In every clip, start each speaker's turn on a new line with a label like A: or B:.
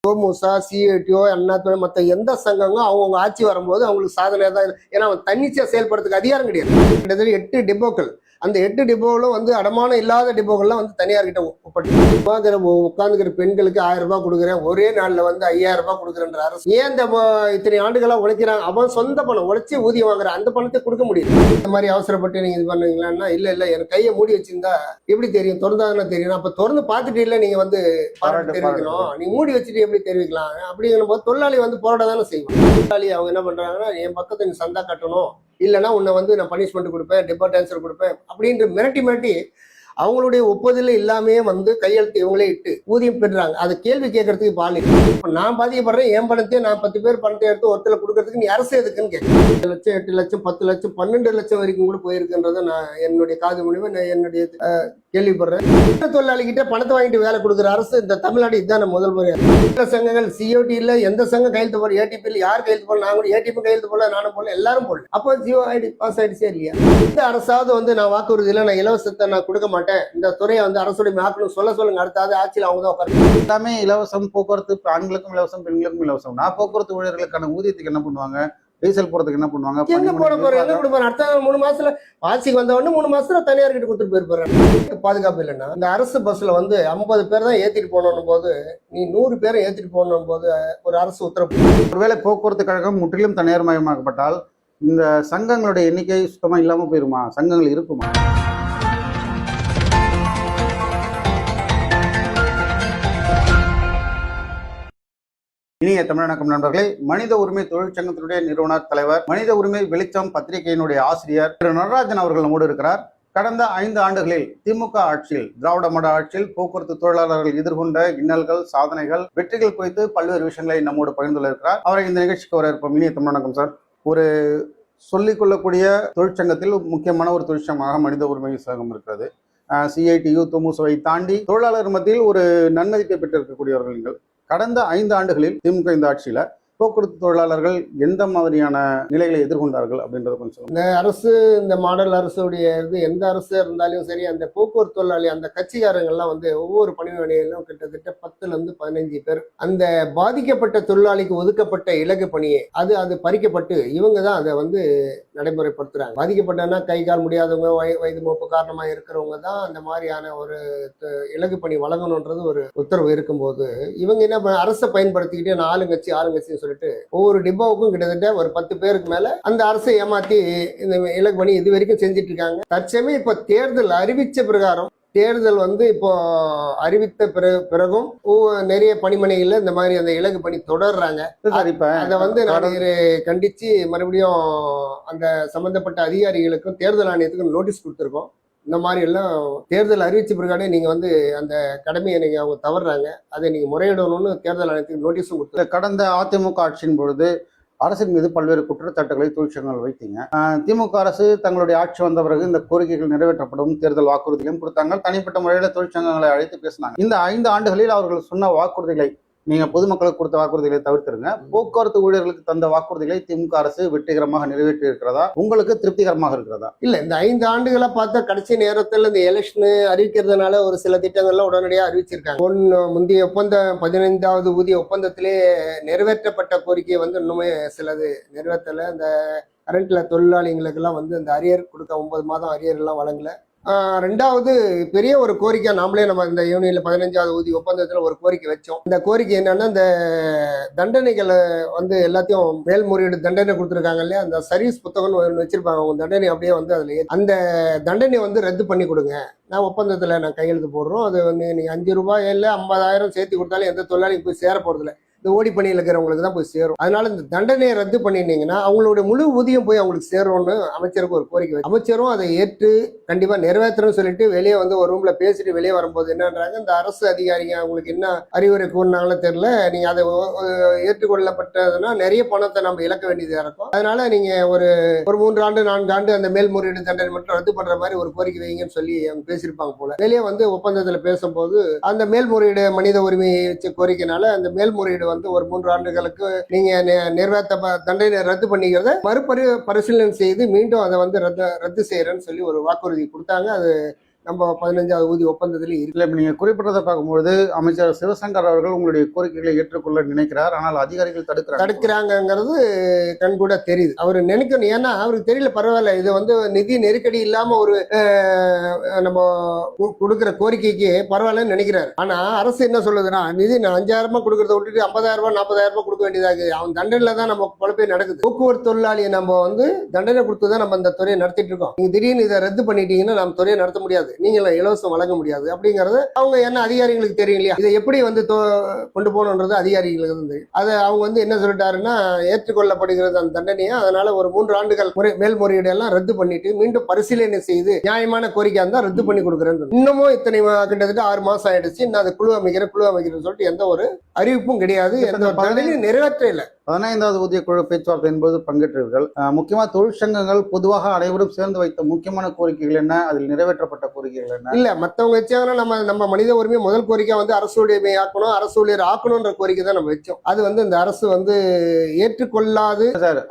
A: கோமுசா, CIDO, Annadurai மற்ற எந்த சங்கங்களும் அவங்கவுங்க ஆட்சி வரும்போது அவங்களுக்கு சாதனையாக தான். ஏன்னா அவங்க தன்னிச்சையாக செயல்படுறதுக்கு அதிகாரம் கிடையாது. கிட்டத்தட்ட 8 டிப்போக்கள், அந்த 8 டிப்போவில் வந்து அடமானம் இல்லாத டிப்போக்கள்லாம் வந்து தனியார்கிட்ட ஒப்பட்டு உட்காந்துக்கிற பெண்களுக்கு 1000 ரூபாய் கொடுக்குறேன், ஒரே நாளில் வந்து 5000 ரூபாய் கொடுக்குறேன்ற அரசு ஏன் இந்த இத்தனை ஆண்டுகளாக உழைக்கிறாங்க? அவன் சொந்த பணம் உழைச்சி ஊதியம் வாங்குற அந்த பணத்தை கொடுக்க முடியும். இந்த மாதிரி அவசரப்பட்டு நீங்க இது பண்ணுவீங்களான்னா, இல்லை எனக்கு கையை மூடி வச்சிருந்தா எப்படி தெரியும்? திறந்தாதானே தெரியும். அப்போ திறந்து பார்த்துட்டு இல்லை நீங்க வந்து பாராட்டு தெரிவிக்கணும், நீங்க மூடி வச்சுட்டு எப்படி தெரிவிக்கலாம்? அப்படிங்கிற போது தொழிலாளி வந்து போராட தானே செய்வாங்க. தொழிலாளி அவங்க என்ன பண்றாங்கன்னா, என் பக்கத்தை நீ சந்தா கட்டணும், இல்லைன்னா உன்னை வந்து நான் பனிஷ்மெண்ட் கொடுப்பேன், டிபார்ட் ஆன்சர் கொடுப்பேன் அப்படின்ற மிரட்டி அவங்களுடைய ஒப்புதல் இல்லாமே வந்து கையெழுத்து இவங்களே இட்டு ஊதியம் பெறுறாங்க. அதை கேள்வி கேட்கறதுக்கு பால் இப்போ நான் பாதிக்கப்படுறேன், என் பணத்தையே நான் 10 பேர் பணத்தை எடுத்து ஒருத்தர் கொடுக்கறதுக்கு நீ அரசு எதுக்குன்னு கேட்குறேன். 7 லட்சம் 8 லட்சம் 10 லட்சம் 12 லட்சம் வரைக்கும் கூட போயிருக்குன்றதை நான் என்னுடைய காது மூலியமா நான் என்னுடைய கேள்விப்படுறேன். தொழிலாளிகிட்ட பணத்தை வாங்கிட்டு வேலை கொடுக்குற அரசு இந்த தமிழ்நாடு இதுதான் முதல் முறையாக. சங்கங்கள் சிஓடி இல்ல, எந்த சங்கம் கையெழுத்து போட, ஏடிபி யார் கையெழுத்து போடல, நான் கூட ஏடிபி கையெழுத்து போடல, நானும் போடல, எல்லாரும் போடல. அப்போ ஜியோ ஐடி பாஸ் ஆயிடுச்சே இல்லையா? இந்த அரசாவது வந்து நான் வாக்குறுதியில நான் இலவசத்தை நான் கொடுக்க மாட்டேன், இந்த துறையை வந்து அரசுடைய ஆக்கணும் சொல்லுங்க. அடுத்தாவது ஆட்சியில் அவங்க தான் உட்காந்து
B: எல்லாமே இலவசம். போக்குவரத்து ஆண்களுக்கும் இலவசம், பெண்களுக்கும் இலவசம். நான் போக்குவரத்து ஊழியர்களுக்கான ஊதியத்துக்கு என்ன பண்ணுவாங்க? டீசல் போறதுக்கு என்ன பண்ணுவாங்க?
A: எங்க போட போறேன், என்ன கொடுப்பாரு? அடுத்த 3 மாசத்துல ஆட்சிக்கு வந்த உடனே 3 மாசத்துல தனியார் கிட்ட கொடுத்துட்டு போயிருப்பாரு. பாதுகாப்பு இல்லைன்னா இந்த அரசு பஸ்ல வந்து 50 பேர் தான் ஏத்திட்டு போகணும் போது நீ 100 பேரை ஏத்திட்டு போகணும் போது ஒரு அரசு உத்தரவு.
B: ஒருவேளை போக்குவரத்து கழகம் முற்றிலும் தனியார் மயமாக்கப்பட்டால் இந்த சங்கங்களுடைய எண்ணிக்கை சுத்தமா இல்லாம போயிருமா? சங்கங்கள் இருக்குமா? இனிய தமிழகம் நண்பர்களே, மனித உரிமை தொழிற்சங்கத்தினுடைய நிறுவனர் தலைவர், மனித உரிமை வெளிச்சம் பத்திரிகையினுடைய ஆசிரியர் திரு நடராஜன் அவர்கள் நம்மோடு இருக்கிறார். கடந்த 5 ஆண்டுகளில் திமுக ஆட்சியில், திராவிட மாடல் ஆட்சியில் போக்குவரத்து தொழிலாளர்கள் எதிர்கொண்ட இன்னல்கள், சாதனைகள், வெற்றிகள் குறித்து பல்வேறு விஷயங்களை நம்மோடு பகிர்ந்து இருக்கிறார். அவரை இந்த நிகழ்ச்சிக்கு வர இருப்போம். இனிய தமிழகம் சார், ஒரு சொல்லிக் கொள்ளக்கூடிய தொழிற்சங்கத்தில் முக்கியமான ஒரு தொழிற்சங்கமாக மனித உரிமை சங்கம் இருக்கிறது. சிஐடியு, தொமுசவை தாண்டி தொழிலாளர் மத்தியில் ஒரு நன்மதிப்பை பெற்றிருக்கக்கூடியவர்கள் நீங்கள். கடந்த 5 ஆண்டுகளில் திமுக இந்த ஆட்சியில போக்குவரத்து தொழிலாளர்கள் எந்த மாதிரியான நிலைகளை எதிர்கொண்டார்கள் அப்படின்றத கொஞ்சம் சொல்லுங்க.
A: இந்த அரசு, இந்த மாடல் அரசுடைய இது எந்த அரசு இருந்தாலும் சரி, அந்த போக்குவரத்து தொழிலாளி அந்த கட்சிக்காரங்கள்லாம் வந்து ஒவ்வொரு பணிமனையிலும் கிட்டத்தட்ட 10ல இருந்து 15 பேர் அந்த பாதிக்கப்பட்ட தொழிலாளிக்கு ஒதுக்கப்பட்ட இலக்கு பணியை அது பறிக்கப்பட்டு இவங்க தான் அதை வந்து நடைமுறைப்படுத்துறாங்க. பாதிக்கப்பட்டனா கை கால் முடியாதவங்க, வயது மூப்பு காரணமா இருக்கிறவங்க தான் அந்த மாதிரியான ஒரு இலக்கு பணி வழங்கணுன்றது ஒரு உத்தரவு இருக்கும்போது இவங்க என்ன அரசை பயன்படுத்திக்கிட்டு ஆளுங்கட்சி சொல்லிட்டு ஒவ்வொரு டிப்போவுக்கும் கிட்டத்தட்ட ஒரு 10 பேருக்கு மேல அந்த அரசை ஏமாத்தி இந்த இலக்கு பணி இது வரைக்கும் செஞ்சுட்டு இருக்காங்க. தற்சமயம் இப்ப தேர்தல் அறிவிச்ச பிரகாரம், தேர்தல் வந்து இப்போ அறிவித்த பிறகும் நிறைய பணிமனைகள்ல இந்த மாதிரி அந்த இலக்கு பணி தொடர்றாங்க. அதை வந்து நான் கண்டிச்சு மறுபடியும் அந்த சம்பந்தப்பட்ட அதிகாரிகளுக்கும் தேர்தல் ஆணையத்துக்கும் நோட்டீஸ் கொடுத்துருக்கோம். இந்த மாதிரி எல்லாம் தேர்தல் அறிவிச்ச பிறகாடே நீங்க வந்து அந்த கடமையை நீங்க அவங்க தவறுறாங்க, அதை நீங்க முறையிடணும்னு தேர்தல் ஆணையத்துக்கு நோட்டீஸும் கொடுத்து.
B: கடந்த அதிமுக ஆட்சியின் பொழுது அரசின் மீது பல்வேறு குற்றச்சாட்டுகளை தொழிற்சங்கங்கள் வைத்தீங்க. திமுக அரசு தங்களுடைய ஆட்சி வந்த பிறகு இந்த கோரிக்கைகள் நிறைவேற்றப்படும் தேர்தல் வாக்குறுதிகளையும் கொடுத்தாங்க. தனிப்பட்ட முறையில் தொழிற்சங்கங்களை அழைத்து பேசினாங்க. இந்த 5 ஆண்டுகளில் அவர்கள் சொன்ன வாக்குறுதிகளை, நீங்க பொதுமக்களுக்கு கொடுத்த வாக்குறுதிகளை தவிர்த்துருங்க, போக்குவரத்து ஊழியர்களுக்கு தந்த வாக்குறுதிகளை திமுக அரசு வெற்றிகரமாக நிறைவேற்றி இருக்கிறதா? உங்களுக்கு திருப்திகரமாக இருக்கிறதா?
A: இல்ல, இந்த 5 ஆண்டுகளா பார்த்தா கடைசி நேரத்தில் இந்த எலெக்ஷன் அறிவிக்கிறதுனால ஒரு சில திட்டங்கள்லாம் உடனடியாக அறிவிச்சிருக்காங்க. முந்தைய ஒப்பந்தம் 15வது ஊதிய ஒப்பந்தத்திலே நிறைவேற்றப்பட்ட கோரிக்கையை வந்து இன்னுமே சிலது நிறைவேற்றல. இந்த கரண்ட்ல தொழிலாளிகளுக்கெல்லாம் வந்து இந்த அரியர் கொடுக்க 9 மாதம் அரியர் எல்லாம் வழங்கல. 2வது பெரிய ஒரு கோரிக்கை நாமளே நம்ம இந்த யூனியன்ல 15வது ஊதிய ஒப்பந்தத்துல ஒரு கோரிக்கை வச்சோம். இந்த கோரிக்கை என்னன்னா, இந்த தண்டனைகளை வந்து எல்லாத்தையும் மேல்முறையீடு தண்டனை கொடுத்துருக்காங்க இல்லையா, அந்த சர்வீஸ் புத்தகம்னு ஒன்று வச்சிருப்பாங்க. அவங்க தண்டனை அப்படியே வந்து அதுல அந்த தண்டனை வந்து ரத்து பண்ணி கொடுங்க, நான் ஒப்பந்தத்துல நான் கையெழுத்து போடுறோம், அது வந்து நீங்க 5 ரூபாய் இல்ல 50,000 சேர்த்து கொடுத்தாலும் எந்த தொழிலாளிக்கு போய் சேர போறதில்ல, இந்த ஓடி பணியில் இருக்கிறவங்களுக்கு தான் போய் சேரும். அதனால இந்த தண்டனையை ரத்து பண்ணிட்டீங்கன்னா அவங்களுடைய முழு ஊதியம் போய் அவங்களுக்கு சேரும்னு அமைச்சருக்கு ஒரு கோரிக்கை. அமைச்சரும் அதை ஏற்று கண்டிப்பா நிறைவேற்றணும்னு சொல்லிட்டு வெளியே வந்து ஒரு ரூம்ல பேசிட்டு வெளியே வரும்போது என்னன்றாங்க, இந்த அரசு அதிகாரிங்க அவங்களுக்கு என்ன அறிவுரை கூறினாங்களோ தெரியல, நீங்க அதை ஏற்றுக்கொள்ளப்பட்டதுன்னா நிறைய பணத்தை நம்ம இழக்க வேண்டியதா இருக்கும், அதனால நீங்க ஒரு 3 ஆண்டு 4 ஆண்டு அந்த மேல்முறையீடு தண்டனை மட்டும் ரத்து பண்ற மாதிரி ஒரு கோரிக்கை வைங்கன்னு சொல்லி அவங்க பேசியிருப்பாங்க போல. வெளியே வந்து ஒப்பந்தத்துல பேசும்போது அந்த மேல்முறையீடு மனித உரிமை கோரிக்கைனால அந்த மேல்முறையீடு வந்து ஒரு 3 ஆண்டுகளுக்கு நீங்க நிறைவேற்ற தண்டனை ரத்து பண்ணிக்கிறத பரிசீலனை செய்து மீண்டும் அதை வந்து ரத்து செய்யறேன்னு சொல்லி ஒரு வாக்குறுதி கொடுத்தாங்க. அது நம்ம 15வது ஊதிய ஒப்பந்தத்திலே இருக்கு.
B: இல்ல இப்ப நீங்க குறிப்பிட்டதை பார்க்கும்போது அமைச்சர் சிவசங்கர் அவர்கள் உங்களுடைய கோரிக்கைகளை ஏற்றுக்கொள்ள நினைக்கிறார், ஆனால் அதிகாரிகள்
A: தடுக்கிறாங்கிறது கண்கூட தெரியுது. அவர் நினைக்கணும், ஏன்னா அவருக்கு தெரியல, பரவாயில்ல இது வந்து நிதி நெருக்கடி இல்லாம ஒரு நம்ம கொடுக்குற கோரிக்கைக்கு பரவாயில்லன்னு நினைக்கிறாரு. ஆனா அரசு என்ன சொல்லுதுன்னா, நிதி 5000 கொடுக்கறத விட்டுட்டு 50,000 40,000 கொடுக்க வேண்டியதாக, அவன் தண்டனையில தான் நம்ம பொழப்பே நடக்குது. போக்குவரத்து தொழிலாளியை நம்ம வந்து தண்டனை கொடுத்துதான் நம்ம அந்த துறையை நடத்திட்டு இருக்கோம். நீங்க திடீர்னு இதை ரத்து பண்ணிட்டீங்கன்னா நம்ம துறையை நடத்த முடியாது, நீங்க இலவசம் வழங்க முடியாது அப்படிங்கறது அவங்க என்ன அதிகாரிகளுக்கு தெரியும் இல்லையா? இதை எப்படி வந்து கொண்டு போகணுன்றது அதிகாரிகளுக்கு வந்து அதை அவங்க வந்து என்ன சொல்லிட்டாருன்னா, ஏற்றுக்கொள்ளப்படுகிறது அந்த தண்டனையை, அதனால ஒரு 3 ஆண்டுகள் மேல்முறையீடு எல்லாம் ரத்து பண்ணிட்டு மீண்டும் பரிசீலனை செய்து நியாயமான கோரிக்கை இருந்தா ரத்து பண்ணி கொடுக்குறேன். இன்னமும் இத்தனை கிட்டத்தட்ட 6 மாசம் ஆயிடுச்சு, இன்னும் அதை குழு அமைக்கிறேன்னு சொல்லிட்டு எந்த ஒரு அறிவிப்பும் கிடையாது, எந்த ஒரு தண்டனையும் நிறைவேற்ற இல்லை.
B: 15வது ஊதிய குழு பேச்சுவார்த்தை என்பது பங்கேற்றீர்கள். முக்கியமா தொழிற்சங்கங்கள் பொதுவாக அனைவரும் சேர்ந்து வைத்த முக்கியமான கோரிக்கைகள் என்ன, அதில் நிறைவேற்றப்பட்ட கோரிக்கைகள் என்ன?
A: இல்ல மத்தவங்க வச்சாங்கன்னா நம்ம மனித உரிமை முதல் கோரிக்கை வந்து அரசு உடைமை ஆக்கணும், அரசு ஊழியர் ஆக்கணும்ன்ற கோரிக்கை தான் நம்ம வச்சோம். அது வந்து இந்த அரசு வந்து ஏற்றுக்கொள்ளாது.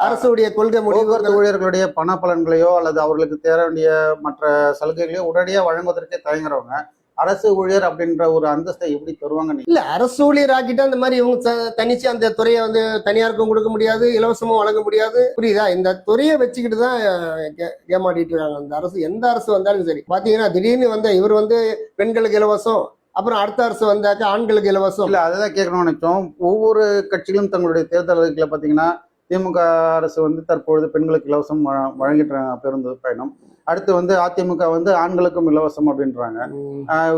A: அரசுடைய கொள்கை
B: போக்குவரத்து ஊழியர்களுடைய பண பலன்களையோ அல்லது அவர்களுக்கு தேர வேண்டிய மற்ற சலுகைகளையோ உடனடியாக வழங்குவதற்கே தயங்குறவங்க அரசு ஊழியர் அப்படின்ற ஒரு அந்தஸ்தை எப்படி தருவாங்க?
A: இல்ல அரசு ஊழியர் ஆக்கிட்டா அந்த மாதிரி இவங்க தனிச்சு அந்த துறையை வந்து தனியாருக்கும் கொடுக்க முடியாது, இலவசமும் வழங்க முடியாது. புரியுதா? இந்த துறையை வச்சுக்கிட்டு தான் ஏமாட்டிட்டு இருக்காங்க அந்த அரசு. எந்த அரசு வந்தாலும் சரி, பாத்தீங்கன்னா திடீர்னு வந்து இவர் வந்து பெண்களுக்கு இலவசம், அப்புறம் அடுத்த அரசு வந்தாக்க ஆண்களுக்கு இலவசம்.
B: இல்ல அதான் கேட்கணும்னு நினைச்சோம். ஒவ்வொரு கட்சிகளும் தங்களுடைய தேர்தல் அறிக்கையில பாத்தீங்கன்னா திமுக அரசு வந்து தற்பொழுது பெண்களுக்கு இலவசம் வழங்கிட்டு பேருந்து பயணம், அடுத்து வந்து அதிமுக வந்து ஆண்களுக்கும் இலவசம் அப்படின்றாங்க.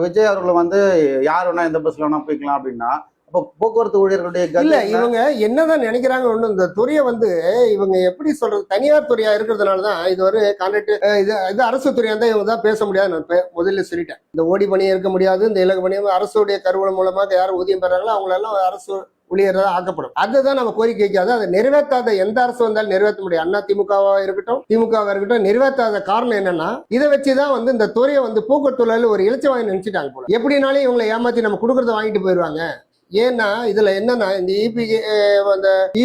B: விஜய் அவர்கள் வந்து யார் வேணா எந்த பஸ்ல வேணா போய்க்கலாம் அப்படின்னா, அப்போ போக்குவரத்து ஊழியர்களுடைய
A: இல்ல இவங்க என்னதான் நினைக்கிறாங்க, ஒண்ணு இந்த துறையை வந்து இவங்க எப்படி சொல்றது, தனியார் துறையா இருக்கிறதுனாலதான் இது ஒரு கான்ட்ராக்ட், இது அரசு துறையா இருந்தா இவங்க தான் பேச முடியாது. நான் முதல்ல சொல்லிட்டேன், இந்த ஓடி பணியை இருக்க முடியாது, இந்த இலக்கு பணியை அரசுடைய கருவூலம் மூலமாக யாரும் ஊதியம் பெறாங்களோ அவங்களெல்லாம் அரசு ஊழியராக ஆக்கப்படும். அதுதான் நம்ம கோரிக்கை வைக்காது. அதை நிறைவேற்றாத எந்த அரசு வந்தாலும் நிறைவேற்ற முடியாது. அண்ணா திமுகவா இருக்கட்டும் திமுகவா இருக்கட்டும், நிறைவேற்றாத காரணம் என்னன்னா, இதை வச்சுதான் வந்து இந்த துறையை வந்து போக்குவரத்து தொழிலாளி ஒரு இலச்ச வாங்கி நினைச்சிட்டாங்க போல. எப்படினாலும் இவங்களை ஏமாத்தி நம்ம கொடுக்கறத வாங்கிட்டு போயிடுவாங்க. ஏன்னா இதுல என்னன்னா, இந்த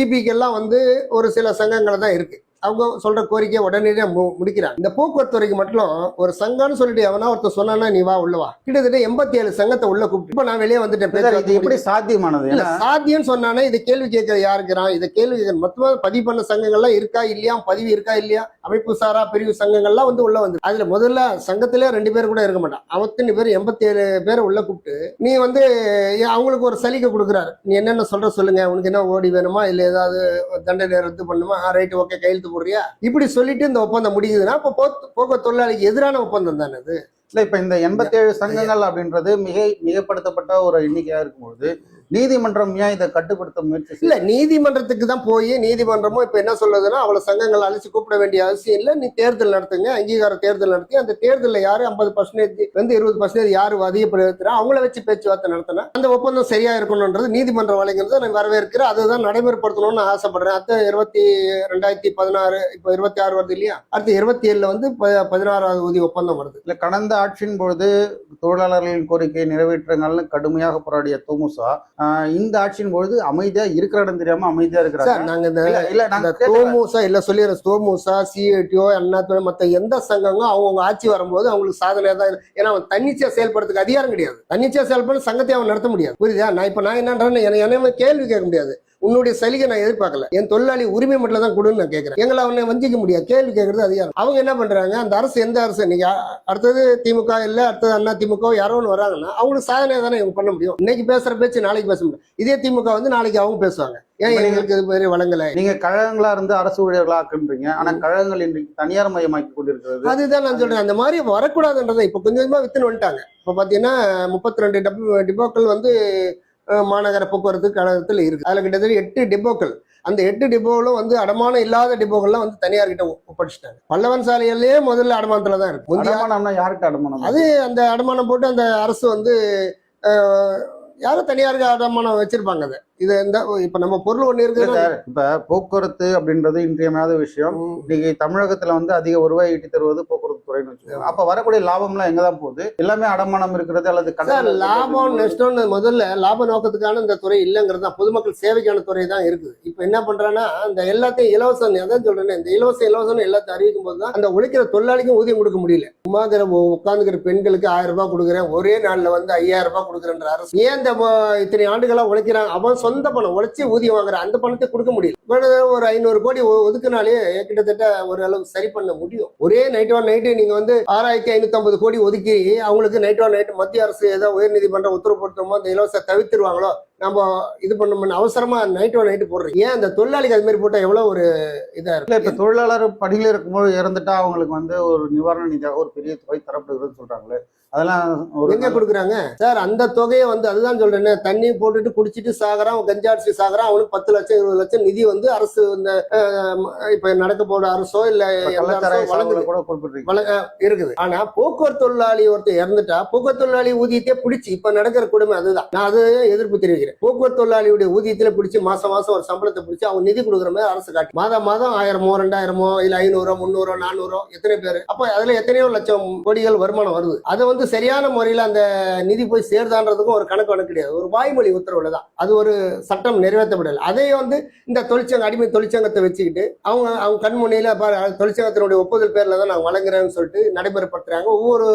A: இபிக்கு எல்லாம் வந்து ஒரு சில சங்கங்கள் தான் இருக்கு, அவங்க சொல்ற கோரிக்கையை உடனடியாக முடிக்கிறாங்க. இந்த போக்குவரத்து துறைக்கு மட்டும் ஒரு சங்கம்னு சொல்லிட்டு எவனா ஒருத்தர் சொன்னா நீ வா உள்ளவா, கிட்டத்தட்ட 87 சங்கத்தை உள்ள கூப்பிட்டு இப்ப நான் வெளியே வந்துட்டேன்.
B: இது எப்படி சாத்தியமானது?
A: சாத்தியம் சொன்னானே, இதை கேள்வி கேட்க யாருக்கிறான், இதை கேள்வி கேட்க மொத்தமா பதிவு பண்ண சங்கங்கள்லாம் இருக்கா இல்லையா, பதிவு இருக்கா இல்லையா, அமைப்பு சாரா பிரிவு சங்கங்கள்லாம் வந்து உள்ள வந்து, அதுல முதல்ல சங்கத்திலே 2 பேர் கூட இருக்க மாட்டான், அத்தனை பேர் 87 பேரை உள்ள கூப்பிட்டு நீ வந்து அவங்களுக்கு ஒரு சலுகை கொடுக்குறாரு, நீ என்னென்ன சொல்லுங்க, உனக்கு என்ன ஓடி வேணுமா, இல்ல ஏதாவது தண்டனை ரத்து பண்ணுமா, ரைட் ஓகே கையெழுத்து போடுறியா, இப்படி சொல்லிட்டு இந்த ஒப்பந்தம் முடியுதுன்னா இப்ப போக்குவரத்து தொழிலாளிக்கு எதிரான ஒப்பந்தம் தானே அது.
B: இல்ல இப்ப இந்த 87 சங்கங்கள் அப்படின்றது மிகப்படுத்தப்பட்ட ஒரு எண்ணிக்கையா இருக்கும்போது நீதிமன்றம் ஏன் இதை கட்டுப்படுத்த முயற்சி
A: இல்ல? நீதிமன்றத்துக்கு தான் போய் நீதிமன்றமும் இப்ப என்ன சொல்லுதுன்னா, அவ்வளவு சங்கங்கள் அழைச்சு கூப்பிட வேண்டிய அவசியம் இல்ல, நீ தேர்தல் நடத்துங்க, அங்கீகார தேர்தல் நடத்தி அந்த தேர்தலில் யாரு 50% 20% யாரு அதிகப்படுத்துறா அவங்கள வச்சு பேச்சுவார்த்தை நடத்தினா அந்த ஒப்பந்தம் சரியா இருக்கணும்ன்றது நீதிமன்றம் வழங்குறது நான் வரவேற்கிறேன். அதுதான் நடைமுறைப்படுத்தணும்னு ஆசைப்படுறேன். அடுத்த 2016 இப்ப 26 வருது இல்லையா, அடுத்து 27 வந்து 16வது ஊதிய ஒப்பந்தம் வருது.
B: இல்ல கடந்த ஆட்சியின் பொழுது தொழிலாளர்களின் கோரிக்கையை நிறைவேற்றுங்கள்னு கடுமையாக போராடிய தொமுசா இந்த ஆட்சியின் பொழுது அமைதியா இருக்கிற இடம் தெரியாம அமைதியா இருக்கிறாங்க.
A: நாங்க தோமுசா இல்ல சொல்லிடுறோம், தோமுசா சிஐடிஓ அண்ணா மத்த எந்த சங்கங்களும் அவங்க ஆட்சி வரும்போது அவங்களுக்கு சாதனை தான். ஏன்னா அவன் தன்னிச்சையா செயல்படுறதுக்கு அதிகாரம் கிடையாது, தன்னிச்சையா செயல்பட சங்கத்தை அவன் நடத்த முடியாது. புரியுதா? நான் என்னன்றேன்னு என்ன கேள்வி கேட்க முடியாது. உன்னுடைய சலுகை நான் எதிர்பார்க்கல, என் தொழிலாளி உரிமை மட்டும் தான் கொடுன்னு நான் கேட்கிறேன். எங்களை அவனை வஞ்சிக்க முடியாது, கேள்வி கேட்கறது அதிகாரம். அவங்க என்ன பண்றாங்க, அந்த அரசு எந்த அரசு, நீங்க அடுத்தது திமுக இல்ல அடுத்தது அண்ணா திமுக யாரோ ஒன்று வராங்கன்னா அவங்களுக்கு சாதனை தானே இவங்க பண்ண முடியும். இன்னைக்கு பேசுற பேச்சு நாளைக்கு பேச முடியும். இதே திமுக வந்து நாளைக்கு அவங்க பேசுவாங்க, ஏன் எங்களுக்கு இது மாதிரி வழங்கல.
B: நீங்க கழகங்களா இருந்து அரசு ஊழியர்களா ஆக்குன்றீங்க, ஆனா கழகங்கள் இன்றைக்கு தனியார் மயமாக்கி கொண்டிருக்கிறது.
A: அதுதான் நான் சொல்றேன், அந்த மாதிரி வரக்கூடாதுன்றதை இப்ப கொஞ்சம் கொஞ்சமா வித்துன்னு வந்துட்டாங்க. இப்ப பாத்தீங்கன்னா 32 டிப்போக்கள் வந்து மாநகர போக்குவரத்து கழகத்தில் இருக்கு. அதுல கிட்டத்தட்ட 8 டிப்போக்கள், அந்த 8 டிப்போவிலும் வந்து அடமானம் இல்லாத டிப்போக்கள்லாம் வந்து தனியார் கிட்ட ஒப்படைச்சிட்டாங்க. பல்லவன் சாலையிலேயே முதல்ல அடமானத்துல தான் இருக்கு.
B: யாருக்கு அடமானம்?
A: அது அந்த அடமானம் போட்டு அந்த அரசு வந்து யாரும் தனியாருக்கு அடமானம் வச்சிருப்பாங்க. அதை இது இந்த இப்ப நம்ம பொருள் ஒண்ணு
B: இல்ல
A: இருக்குது.
B: சார், இப்ப போக்குவரத்து அப்படின்றது இன்றியமையாத விஷயம். இன்னைக்கு தமிழகத்துல வந்து அதிக வருவாய் ஈட்டி தருவது போக்குவரத்து துறைன்னு வச்சுக்கோங்க. அப்ப வரக்கூடிய லாபம்லாம் எங்கதான் போகுது? எல்லாமே அடமானம் இருக்கிறது அல்லது
A: சார்
B: கடன்
A: லாபம் நஷ்டம்னு முதல்ல லாப நோக்கத்துக்கான இந்த துறை இல்லைங்கிறது தான், பொதுமக்கள் சேவைக்கான துறை தான் இருக்குது. இப்ப என்ன பண்றாங்கன்னா இந்த எல்லாத்தையும் இலவசம், அதான் சொல்றேன், இந்த இலவசம் எல்லாத்தையும் அறிவிக்கும் போது தான் அந்த உழைக்கிற தொழிலாளிக்கும் ஊதியம் கொடுக்க முடியல. சும்மா உட்காந்துக்கிற பெண்களுக்கு 1000 ரூபாய் கொடுக்குறேன், ஒரே நாள்ல வந்து 5000 ரூபாய் கொடுக்குறேன்ற அரசு ஏன் இந்த இத்தனை ஆண்டுகளா உழைக்கிறாங்க? அவன் சொந்த பணம் உழைச்சி ஊதியம் வாங்குற அந்த பணத்தை கொடுக்க முடியல. ஒரு 500 கோடி ஒதுக்குனாலே கிட்டத்தட்ட ஒரு அளவு சரி பண்ண முடியும். ஒரே நைட் ஒன் நைட்டு நீங்க வந்து 6550 கோடி ஒதுக்கி அவங்களுக்கு நைட் ஒன் நைட் மத்திய அரசு ஏதோ உயர்நீதிமன்றம் உத்தரவு போட்டோமோ அந்த இலவச தவிர்த்துருவாங்களோ, நம்ம இது பண்ண அவசரமா நைட் ஒன் நைட்டு போடுறோம். ஏன் அந்த தொழிலாளிக்கு அது மாதிரி போட்டா எவ்வளவு ஒரு இதா
B: இல்ல, இப்ப
A: இருக்கு?
B: தொழிலாளர் பணியில இருக்கும்போது இறந்துட்டா அவங்களுக்கு வந்து ஒரு நிவாரண நிதியாக ஒரு பெரிய தொகை தரப்படுகிறதுன்னு சொல்றாங்களே, அதெல்லாம் ஒரு
A: எங்க கொடுக்குறாங்க சார்? அந்த தொகையை வந்து அதுதான் சொல்றேன்னு, தண்ணி போட்டுட்டு குடிச்சிட்டு சாகுறான், கஞ்சாடிச்சு சாகுறான், அவனுக்கு 10 லட்சம் 20 லட்சம் நிதி வந்து அரசு இந்த இப்ப நடக்க போற அரசோ இல்ல
B: கள்ளச்சாராய சாகுல
A: வழங்குது
B: கூட குறிப்பிட்டிருக்கீங்க.
A: இருக்குது. ஆனா போக்குவரத்து தொழிலாளி ஒருத்தர் இறந்துட்டா போக்குவரத்து தொழிலாளி ஊதியத்தை பிடிச்சி இப்ப நடக்கிற கொடுமை அதுதான். நான் அது எதிர்ப்பு தெரிவிக்கிறேன். போக்குவரத்து தொழிலாளியுடைய ஊதியத்துல பிடிச்சி மாசம் ஒரு சம்பளத்தை பிடிச்சி அவங்க நிதி கொடுக்குற மாதிரி அரசு காட்டு. மாதம் 1000மோ 2000மோ இல்ல 500 300 400 எத்தனை பேர், அப்ப அதுல எத்தனையோ லட்சம் கோடிகள் வருமானம் வருது. அதை வந்து சரியான முறையில அந்த நிதி போய் சேர்தான்றதுக்கும் ஒரு கணக்கு கிடையாது. ஒரு வாய்மொழி உத்தரவுல தான் அது ஒரு சட்டம் நிறைவேற்றப்படல. அதை வந்து இந்த தொழிற்சங்க அடிமை தொழிற்சங்கத்தை வச்சுக்கிட்டு அவங்க கண்முனையில தொழிற்சங்கத்தினுடைய ஒப்புதல் பேர்ல தான் நான் வழங்குறேன்னு சொல்லிட்டு நடைமுறைப்படுத்துறாங்க. ஒவ்வொரு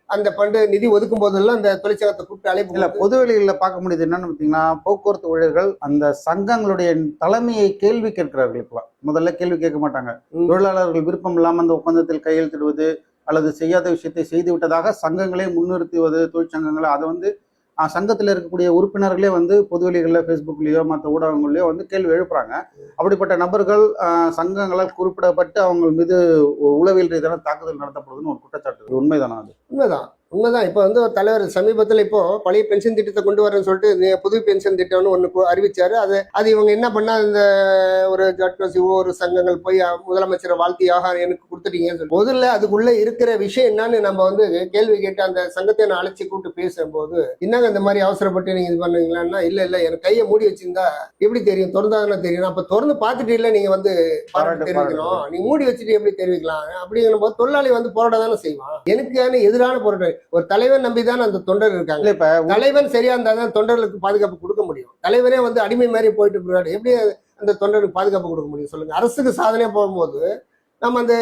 A: அந்த பண்டு நிதி ஒதுக்கும் போதெல்லாம் அந்த தொழிற்சங்கத்தை கூப்பிட்டு
B: இல்ல,
A: அழைப்பு
B: பொது வெளியில பார்க்க முடியுது என்னன்னு பார்த்தீங்கன்னா, போக்குவரத்து ஊழியர்கள் அந்த சங்கங்களுடைய தலைமையை கேள்வி கேட்கிறார்கள். இப்ப முதல்ல கேள்வி கேட்க மாட்டாங்க. தொழிலாளர்கள் விருப்பம் இல்லாம அந்த ஒப்பந்தத்தில் கையெழுத்திடுவது அல்லது செய்யாத விஷயத்தை செய்து விட்டதாக சங்கங்களே முன்னிறுத்துவது, தொழிற்சங்கங்களை அதை வந்து சங்கத்தில் இருக்கக்கூடிய உறுப்பினர்களே வந்து பொதுவெளிகளில் ஃபேஸ்புக்லேயோ மற்ற ஊடகங்கள்லையோ வந்து கேள்வி எழுப்புறாங்க. அப்படிப்பட்ட நபர்கள் சங்கங்களால் குறிப்பிடப்பட்டு அவங்க மீது உளவியல் ரீதியான தாக்குதல் நடத்தப்படுதுன்னு ஒரு குற்றச்சாட்டு. உண்மைதானா? அது
A: உண்மைதான். இப்போ வந்து ஒரு தலைவர் சமீபத்தில் இப்போ பழைய பென்ஷன் திட்டத்தை கொண்டு வரேன்னு சொல்லிட்டு புது பென்ஷன் திட்டம்னு ஒன்று அறிவிச்சாரு. அது இவங்க என்ன பண்ணா, இந்த ஒரு ஜட்கசிவோ ஒரு சங்கங்கள் போய் முதலமைச்சரை வாழ்த்தியாக எனக்கு கொடுத்துட்டீங்கன்னு சொல்லி முதல்ல அதுக்குள்ள இருக்கிற விஷயம் என்னன்னு நம்ம வந்து கேள்வி கேட்டு அந்த சங்கத்தை நான் அழைச்சி கூப்பிட்டு பேசும்போது, என்னங்க இந்த மாதிரி அவசரப்பட்டு நீங்க இது பண்ணுவீங்களான்னா, இல்ல எனக்கு கையை மூடி வச்சிருந்தா எப்படி தெரியும், திறந்தாதானே தெரியும். அப்ப திறந்து பார்த்துட்டு இல்லை நீங்க வந்து பாராட்டு தெரிவிக்கணும், நீங்க மூடி வச்சுட்டு எப்படி தெரிவிக்கலாம் அப்படிங்கிற போது தொழிலாளி வந்து போராட தானே செய்வான். எனக்கு எதிரான போராட்டம். ஒரு தலைவன் நம்பிதான் அந்த தொண்டர் இருக்காங்க.
B: இப்ப
A: தலைவன் சரியா இருந்தாதான் தொண்டர்களுக்கு பாதுகாப்பு கொடுக்க முடியும். தலைவனே வந்து அடிமை மாதிரி போயிட்டு போராடு எப்படி அந்த தொண்டருக்கு பாதுகாப்பு கொடுக்க முடியும் சொல்லுங்க? அரசுக்கு சாதனையா போகும்போது நம்ம அந்த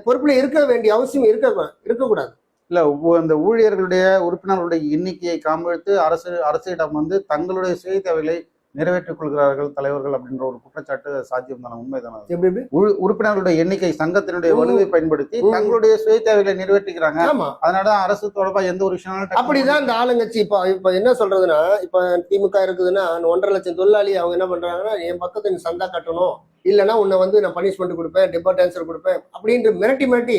A: பொறுப்புல இருக்க வேண்டிய அவசியம் இருக்கக்கூடாது.
B: இல்ல, அந்த ஊழியர்களுடைய உறுப்பினர்களுடைய எண்ணிக்கையை காண்பித்து அரசிடம் வந்து தங்களுடைய சுய தேவைகளை நிறைவேற்றிக் கொள்கிறார்கள் தலைவர்கள் அப்படின்ற ஒரு குற்றச்சாட்டு சாத்தியம் தானே? உண்மைதானே? உறுப்பினர்களுடைய எண்ணிக்கை சங்கத்தினுடைய வலுவை பயன்படுத்தி தங்களுடைய சுய தேவைகளை நிறைவேற்றிக்கிறாங்க. அதனாலதான் அரசு தொடர்பா எந்த ஒரு விஷயம்
A: அப்படிதான் இந்த ஆளுங்கட்சி இப்ப என்ன சொல்றதுன்னா, இப்ப திமுக இருக்குதுன்னா 1.5 லட்சம் தொழிலாளி அவங்க என்ன பண்றாங்கன்னா, என் பக்கத்துல நீ சந்தா கட்டணும், இல்லைன்னா உன்னை வந்து நான் பனிஷ்மெண்ட் கொடுப்பேன், டெபார்ட் ஆன்சர் கொடுப்பேன் அப்படின்ற மிரட்டி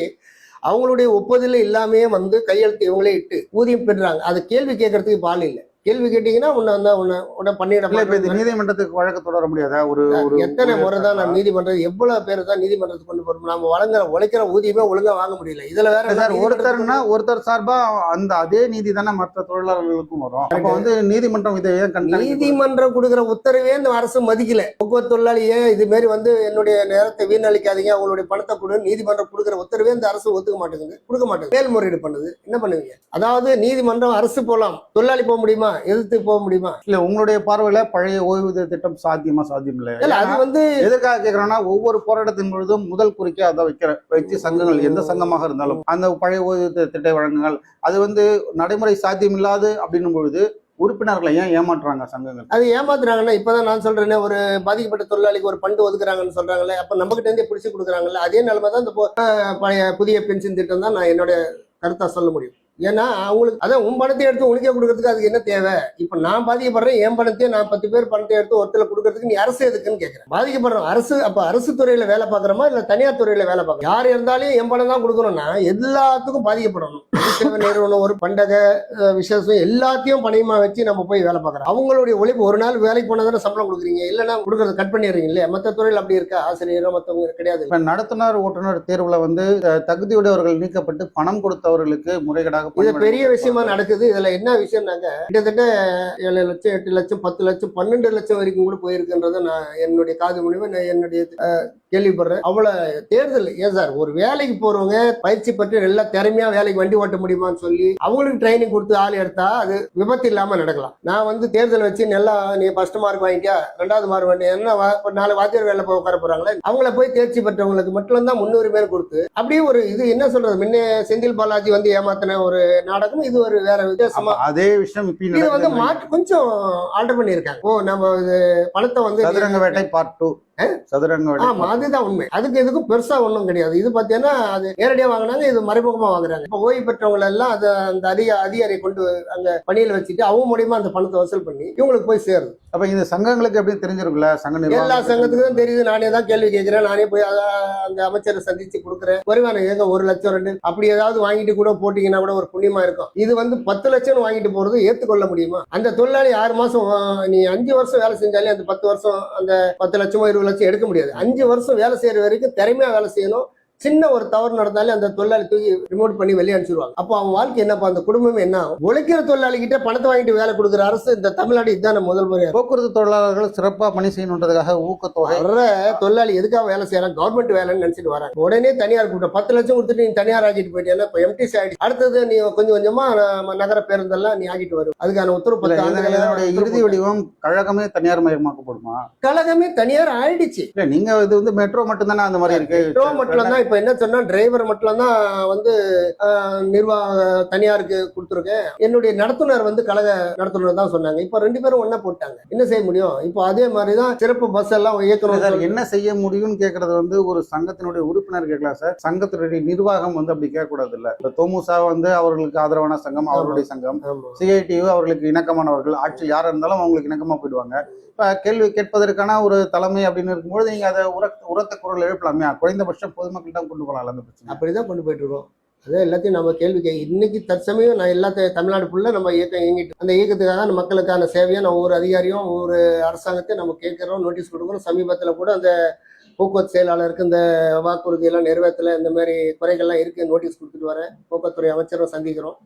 A: அவங்களுடைய ஒப்புதல் இல்லாமே வந்து கையெழுத்து இவங்களே இட்டு ஊதியம் பெறுறாங்க. அது கேள்வி கேட்கறதுக்கு இப்ப ஆள் இல்லை. கேள்வி கேட்டீங்கன்னா உன்னை பண்ணிடலாம்.
B: நீதிமன்றத்துக்கு வழக்கு தொடர முடியாதா? ஒரு
A: எத்தனை முறை தான் நான் நீதிமன்றம், எவ்வளவு பேர் தான் நீதிமன்றத்துக்கு கொண்டு போறோம். நம்ம உழைக்கிற ஊதியமே ஒழுங்கா வாங்க முடியல. இதுல வேற
B: ஒருத்தர் சார்பா அந்த அதே நீதி தானே மற்ற தொழிலாளர்களுக்கும் வரும். அப்ப வந்து நீதிமன்றம் இதை
A: நீதிமன்றம் கொடுக்குற உத்தரவே இந்த அரசு மதிக்கல. போக்குவரத்து தொழிலாளியே இது மாதிரி வந்து என்னுடைய நேரத்தை வீணளிக்காதீங்க, அவங்களுடைய பணத்தை கொடு, நீதிமன்றம் கொடுக்குற உத்தரவே இந்த அரசு கொடுக்க மாட்டேங்குது. மேல்முறையீடு பண்ணுது. என்ன பண்ணுவீங்க? அதாவது நீதிமன்றம் அரசு போலாம், தொழிலாளி போக முடியுமா? எதிர்த்து போக முடியுமா?
B: இல்ல, உங்களுடைய பார்வையில பழைய ஓய்வூதிய திட்டம் சாத்தியம் இல்லை. அது வந்து எதற்காக கேட்கறோம்னா, ஒவ்வொரு போராட்டத்தின் பொழுதும் முதல் குறிக்க அதை வச்சு சங்கங்கள் எந்த சங்கமாக இருந்தாலும் அந்த பழைய ஓய்வூதிய திட்டத்தை வழங்குங்கள். அது வந்து நடைமுறை சாத்தியம் இல்லாது அப்படின்னும் பொழுது உறுப்பினர்களை ஏன் ஏமாற்றுறாங்க சங்கங்கள்?
A: அது ஏமாத்துறாங்கன்னா, இப்பதான் நான் சொல்றேன், ஒரு பாதிக்கப்பட்ட தொழிலாளிக்கு ஒரு பண்டு ஒதுக்குறாங்கன்னு சொல்றாங்களே, அப்ப நம்ம கிட்ட இருந்தே பிடிச்சு கொடுக்குறாங்கல்ல, அதே நிலைமை தான் இந்த பழைய புதிய பென்ஷன் திட்டம் தான் நான் என்னோட கருத்தா சொல்ல முடியும். ஏன்னா அவங்களுக்கு அதான் உன் பணத்தை எடுத்து உனக்கே கொடுக்கறதுக்கு அதுக்கு என்ன தேவை? இப்ப நான் பாதிக்கப்படுறேன், என் பணத்தையே நான் 10 பேர் பணத்தை எடுத்து ஒருத்தர் கொடுக்கறதுக்கு நீ அரசு எதுக்குன்னு கேட்கிறேன். பாதிக்கப்படுறோம் அரசு. அப்ப அரசு துறையில வேலை பார்க்கறோமா இல்ல தனியார் துறையில வேலை பார்க்கணும்? யார் இருந்தாலும் என் பணம் தான் கொடுக்கணும்னா எல்லாத்துக்கும் பாதிக்கப்படணும். நிறுவனம் ஒரு பண்டக விசேஷம் எல்லாத்தையும் பணயமா வச்சு நம்ம போய் வேலை பார்க்கறோம். அவங்களுடைய உழைப்பு ஒரு நாள் வேலைக்கு போனதானே சம்பளம் கொடுக்குறீங்க, இல்லைன்னா கொடுக்கறத கட் பண்ணிடுறீங்க இல்லையா? மற்ற துறையில் அப்படி இருக்கா? ஆசிரியரோ மற்றவங்க கிடையாது.
B: இப்ப நடத்துனர் ஓட்டுநர் தேர்வுல வந்து தகுதியுடையவர்கள் நீக்கப்பட்டு பணம் கொடுத்தவர்களுக்கு முறைகேடாக மக்களுக்காக
A: இது
B: பணிபுரிந்து
A: பெரிய விஷயமா
B: கொண்டிருக்கிறார்கள்.
A: நடக்குது. இதுல என்ன விஷயம்னாக்க கிட்டத்தட்ட 7 லட்சம் 8 லட்சம் 10 லட்சம் 12 லட்சம் வரைக்கும் கூட போயிருக்குன்றத நான் என்னுடைய காது மூலியமா நான் என்னுடைய கேள்விப்படுறேன். அவ்வளவு தேர்தல் ஏன் சார் ஒரு வேலைக்கு போறவங்க பயிற்சி பெற்று நல்லா திறமையா வேலைக்கு வண்டி ஓட்ட முடியுமான்னு சொல்லி அவங்களுக்கு ட்ரைனிங் கொடுத்து ஆள் எடுத்தா அது விபத்து இல்லாம நடக்கலாம். நான் வந்து தேர்தல் வச்சு நல்லா நீ ஃபர்ஸ்ட் மார்க் வாங்கிட்டியா 2வது மார்க் வாங்கி என்ன 4 வாத்தியார் வேலை போய் உட்கார போறாங்களே அவங்கள போய் தேர்ச்சி பெற்றவங்களுக்கு மட்டும் தான் முன்னுரிமை கொடுத்து அப்படியே ஒரு இது என்ன சொல்றது முன்னே செந்தில் பாலாஜி வந்து ஏமாத்தின ஒரு நாடகம் இது ஒரு வேற வித்தியாசமா
B: அதே விஷயம் இப்ப
A: இது வந்து மாற்றி கொஞ்சம் ஆல்டர் பண்ணியிருக்காங்க. நம்ம இது பணத்தை வந்து
B: சதுரங்க வேட்டை பார்ட் 2 சதுரங்க வேட்டை
A: ஆமா அதுதான் உண்மை. அதுக்கு எதுக்கும் பெருசா ஒண்ணும் கிடையாது. இது பாத்தீங்கன்னா அது நேரடியா வாங்கினாங்க இது மறைமுகமா வாங்குறாங்க. இப்ப ஓய்வு பெற்றவங்க எல்லாம் அதை அந்த அதிகாரியை கொண்டு அங்க பணியில வச்சுட்டு அவங்க மூலியமா அந்த பணத்தை வசூல் பண்ணி இவங்களுக்கு போய் சேருது.
B: அப்ப இந்த சங்கங்களுக்கு எப்படி தெரிஞ்சிருக்குல்ல சங்க
A: எல்லா
B: நிர்வாகம்
A: சங்கத்துக்கும் தெரியுது. நானே தான் கேள்வி கேட்கிறேன். நானே போய் அந்த அமைச்சரை சந்திச்சு கொடுக்குறேன். வருமானம் ஏங்க 1 லட்சம் 2 அப்படி ஏதாவது வாங்கிட்டு கூட போட்டீங்கன்னா கூட ஒரு புண்ணியமா இருக்கும். இது வந்து 10 லட்சம் வாங்கிட்டு போறது ஏத்துக்கொள்ள முடியுமா? அந்த தொழிலாளி 6 மாசம் நீ 5 வருஷம் வேலை செஞ்சாலே அந்த 10 வருஷம் அந்த 10 லட்சமோ 20 லட்சம் எடுக்க முடியாது. 5 வருஷம் வேலை செய்யற வரைக்கும் திறமையா வேலை செய்யணும். சின்ன ஒரு தவறு நடந்தாலே அந்த தொழிலாளி தூக்கி ரிமோட் பண்ணி வெளியே அனுப்பிச்சிருவாங்க. அப்போ அவன் வாழ்க்கை என்னப்பா அந்த குடும்பமே என்ன ஆகும்? உழைக்கிற தொழிலாளி கிட்ட பணத்தை வாங்கிட்டு வேலை கொடுக்குற அரசு இந்த தமிழ்நாடு இதுதான் முதல் முறையா.
B: போக்குவரத்து தொழிலாளர்கள் சிறப்பா பணி செய்யணுன்றதுக்காக ஊக்கத்தொகை
A: வர்ற தொழிலாளி எதுக்காக வேலை செய்யறாங்க? கவர்மெண்ட் வேலைன்னு நினைச்சிட்டு வராங்க. உடனே தனியார் கூட்ட 10 லட்சம் கொடுத்துட்டு நீ தனியார் ஆக்கிட்டு போயிட்டேன்னா இப்ப எம்டிசி ஆயிடுச்சு. அடுத்தது நீ கொஞ்சம் கொஞ்சமா நகர பேருந்தெல்லாம் நீ ஆக்கிட்டு வரும். அதுக்கான உத்தரவு 10
B: இதனுடைய இறுதி வடிவம் கழகமே தனியார் மயமாக்கப்படுமா?
A: கழகமே தனியார் ஆயிடுச்சு.
B: இல்ல நீங்க இது வந்து மெட்ரோ மட்டும் தானே அந்த மாதிரி இருக்கு.
A: மெட்ரோ மட்டும் தான் இப்ப என்ன சொன்னா டிரைவர் மட்டும் தான் வந்து நிர்வாக தனியாருக்கு கொடுத்துருக்கேன். என்னுடைய நடத்துனர் வந்து கழக நடத்துனர் தான் சொன்னாங்க. இப்ப 2 பேரும் ஒண்ணா போட்டாங்க. என்ன செய்ய முடியும்? இப்போ அதே மாதிரிதான் சிறப்பு பஸ் எல்லாம் இயக்கணும்.
B: என்ன செய்ய முடியும்னு கேக்குறது வந்து ஒரு சங்கத்தினுடைய உறுப்பினர் கேட்கலாம் சார். சங்கத்தினுடைய நிர்வாகம் வந்து அப்படி கேட்க கூடாது இல்ல. தொமுசா வந்து அவர்களுக்கு ஆதரவான சங்கம், அவருடைய சங்கம். சிஐடியு அவர்களுக்கு இணக்கமானவர்கள். ஆட்சி யாரா இருந்தாலும் அவங்களுக்கு இணக்கமா போயிடுவாங்க. இப்ப கேள்வி கேட்பதற்கான ஒரு தலைமை அப்படின்னு இருக்கும்போது நீங்க அதை உரத்த குரல் எழுப்பலாமே. குறைந்தபட்சம் பொதுமக்களிடம் கொண்டு போகலாம் அந்த பிரச்சனை.
A: அப்படிதான் கொண்டு போயிட்டு இருக்கோம். அதே எல்லாத்தையும் நம்ம கேள்வி இன்னைக்கு தற்சமயம் நான் எல்லாத்தையும் தமிழ்நாடு ஃபுல்லா நம்ம இயக்கம் இயங்கிட்டு அந்த இயக்கத்துக்காக அந்த மக்களுக்கான சேவையை நம்ம ஒவ்வொரு அதிகாரியும் ஒவ்வொரு அரசாங்கத்தையும் நம்ம கேட்கிறோம், நோட்டீஸ் கொடுக்குறோம். சமீபத்தில் கூட அந்த போக்குவரத்து செயலாளருக்கு இந்த வாக்குறுதி எல்லாம் நிறைவேற்றல இந்த மாதிரி குறைகள்லாம் இருக்கு நோட்டீஸ் கொடுத்துட்டு வரேன். போக்குவரத்துறை அமைச்சரும் சந்திக்கிறோம்.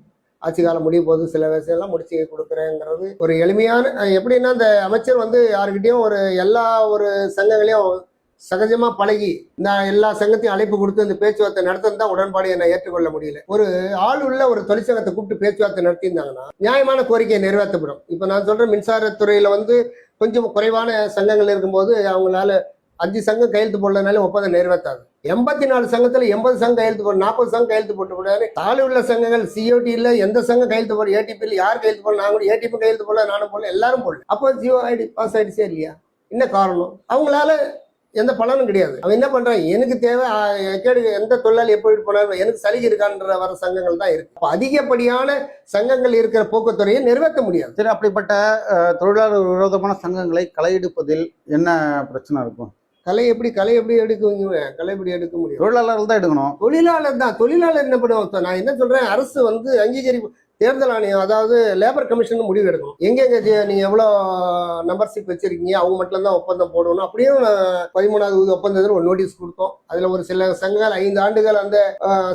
A: ஆட்சி காலம் முடியும் போது சில விஷயம்லாம் முடிச்சு கொடுக்குறேங்கிறது ஒரு எளிமையான எப்படின்னா அந்த அமைச்சர் வந்து யாருக்கிட்டையும் எல்லா ஒரு சங்கங்களையும் சகஜமா பழகி நான் எல்லா சங்கத்தையும் அழைப்பு கொடுத்து இந்த பேச்சுவார்த்தை நடத்துறது தான் உடன்பாடு என்னை ஏற்றுக்கொள்ள முடியல. ஒரு ஆள் உள்ள ஒரு தொழிற்சங்கத்தை கூப்பிட்டு பேச்சுவார்த்தை நடத்தியிருந்தாங்கன்னா நியாயமான கோரிக்கை நிறைவேற்றப்படும். இப்ப நான் சொல்றேன் மின்சாரத்துறையில வந்து கொஞ்சம் குறைவான சங்கங்கள் இருக்கும்போது அவங்களால 5 சங்கம் கையெழுத்து போடலனாலும் ஒப்பந்தம் நிறைவேற்றாது. 84 சங்கத்துல 80 சங்கம் கையெழுத்து போட 40 சங்கம் கையெழுத்து போட்டு கூடாது. தாழ் உள்ள சங்கங்கள் சிஓடி இல்ல எந்த சங்கம் கையெழுத்து போட ஏடிபி யார் கையெழுத்து போடல நான் கூட ஏடிபி கையெழுத்து போடல நானும் போடல எல்லாரும் போடல. அப்போ ஜியோ ஐடி பாஸ் ஆயிடுச்சே இல்லையா? என்ன காரணம்? அவங்களால எந்த பலனும் கிடையாது. அவன் என்ன பண்றான்? எனக்கு தேவை கேடு எந்த தொழிலாளி எப்படி போனாலும் எனக்கு சலுகை இருக்கான்ற வர சங்கங்கள் தான் இருக்கு. அதிகப்படியான சங்கங்கள் இருக்கிற போக்குவரத்துறையை நிறைவேற்ற முடியாது.
B: சரி, அப்படிப்பட்ட தொழிலாளர் விரோதமான சங்கங்களை களையெடுப்பதில் என்ன பிரச்சனை இருக்கும்?
A: கலை எப்படி எடுக்குவீங்க? கலை எப்படி எடுக்க முடியும்?
B: தொழிலாளர்கள் தான் எடுக்கணும்.
A: தொழிலாளர் என்ன பண்ணுவோம்? நான் என்ன சொல்றேன், அரசு வந்து அங்கீகரிப்பு தேர்தல் ஆணையம் அதாவது லேபர் கமிஷன் முடிவு எடுக்கணும். எங்கெங்க நீங்க எவ்வளவு மெம்பர்ஷிப் வச்சிருக்கீங்க அவங்க மட்டும் தான் ஒப்பந்தம் போடணும். அப்படியே 13வது ஒப்பந்தத்தில் ஒரு நோட்டீஸ் கொடுத்தோம். அதுல ஒரு சில சங்கங்கள் 5 ஆண்டுகள் அந்த